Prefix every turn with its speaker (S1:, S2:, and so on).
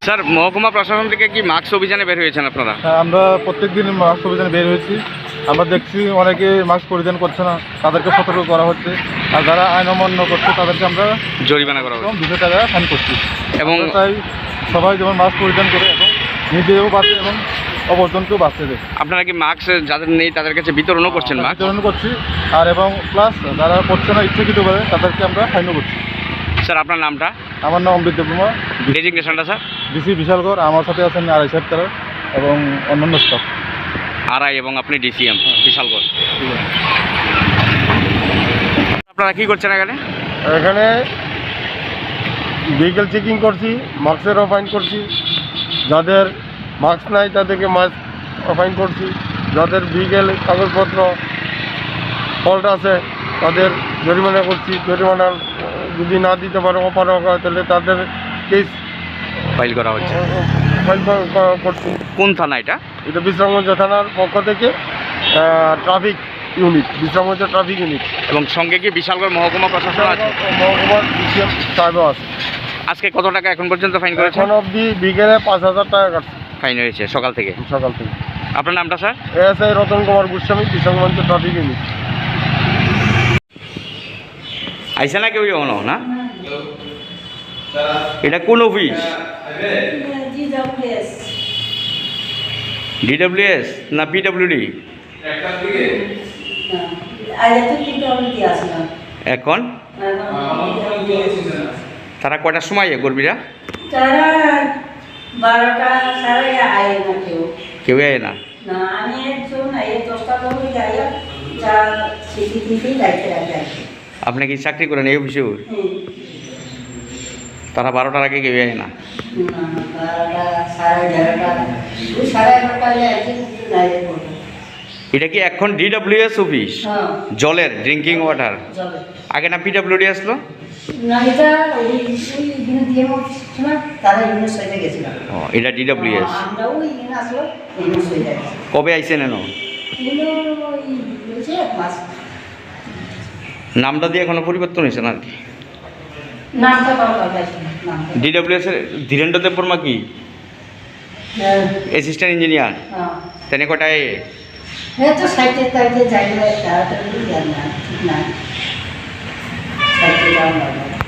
S1: Sir, মহকুমা প্রশাসন থেকে কি মাস্ক অভিযানে বের হয়েছেন আপনারা?
S2: হ্যাঁ, আমরা প্রত্যেকদিন মাস্ক অভিযানে বের হয়েছি। আমরা দেখছি অনেকে মাস্ক পরিধান করছে না, তাদেরকে সতর্ক করা হচ্ছে। আর যারা আইন অমান্য করছে তাদেরকে আমরা
S1: জরিমানা করা হবে
S2: 200 টাকা ফাইন করছি।
S1: এবং
S2: আমরা চাই সবাই যেমন মাস্ক পরিধান করে এবং নিজেও বাঁচে এবং অপরজনকেও বাঁচতে দেয়।
S1: আপনারা কি মাস্ক যাদের নেই তাদের কাছে বিতরণও করছেন মাস্ক?
S2: বিতরণ করছি। আর এবং প্লাস যারা করছে না ইচ্ছাকৃত করে তাদেরকে আমরা ফাইনও করছি।
S1: স্যার, আপনার নামটা,
S2: আমার নাম অমৃত দেববর্মা,
S1: ডেজিগনেশনটা? Sir,
S2: DC Bishalgarh. আমার সাথে আছেন আড়াই সাহেব তারা এবং অন্যান্য স্টাফ।
S1: আরআই এবং আপনি ডিসিএম বিশালগড়। আপনারা কি করছেন এখানে?
S2: এখানে ভেহিকেল চেকিং করছি, মাস্কেরও ফাইন করছি। যাদের মাস্ক নাই তাদেরকে মাস্ক ফাইন করছি। যাদের ভেহিকেল কাগজপত্র ফল্ট আছে তাদের জরিমানা করছি। জরিমানা যদি না দিতে পারে অপারগ হয় তাহলে তাদের কেস
S1: ফাইল করা হচ্ছে।
S2: ফাইল করছি।
S1: কোন থানা এটা?
S2: এটা বিশ্রামগঞ্জ থানার পক্ষ থেকে traffic unit, Bishramganj traffic unit
S1: এবং সঙ্গে কি বিশালগড় মহকুমা প্রশাসন আছে?
S2: মহকুমার ডিসিএম সাহেবও আছে।
S1: আজকে কত টাকা এখন পর্যন্ত ফাইন করেছেন?
S2: এখন অবধি বিকেলে 5,000 টাকা কাটছে
S1: ফাইন হয়েছে সকাল থেকে।
S2: সকাল থেকে।
S1: আপনার নামটা sir?
S2: ASI Ratan Kumar Goswami, Bishramganj traffic unit.
S1: আইসে না কেউ এখনো না? এটা কোন অফিস? ডিডব্লিউএস না পিডব্লিউডি? এখন তারা কয়টার সময় কর্মীরা? কেউ আয় না। আপনি কি চাকরি করেন এই অফিসে? তারা 12টার আগে কেউ আয় না। এটা কি এখন ডিডব্লিউএস অফিস? জলের ড্রিঙ্কিং ওয়াটার। আগে না পিডব্লিউডি আসলো? এটা ডিডব্লিউএস। কবে আইসেন এনো? নামটা দিয়ে এখনো পরিবর্তন হয়েছে না আর কি। ডিডব্লিউএস এর ধীরেন্দ্র দেববর্মা কি অ্যাসিস্ট্যান্ট ইঞ্জিনিয়ার? তেনে কটায়?
S3: হ্যাঁ, তো সাইকেল যাই না, তাড়াতাড়ি যান না, ঠিক না।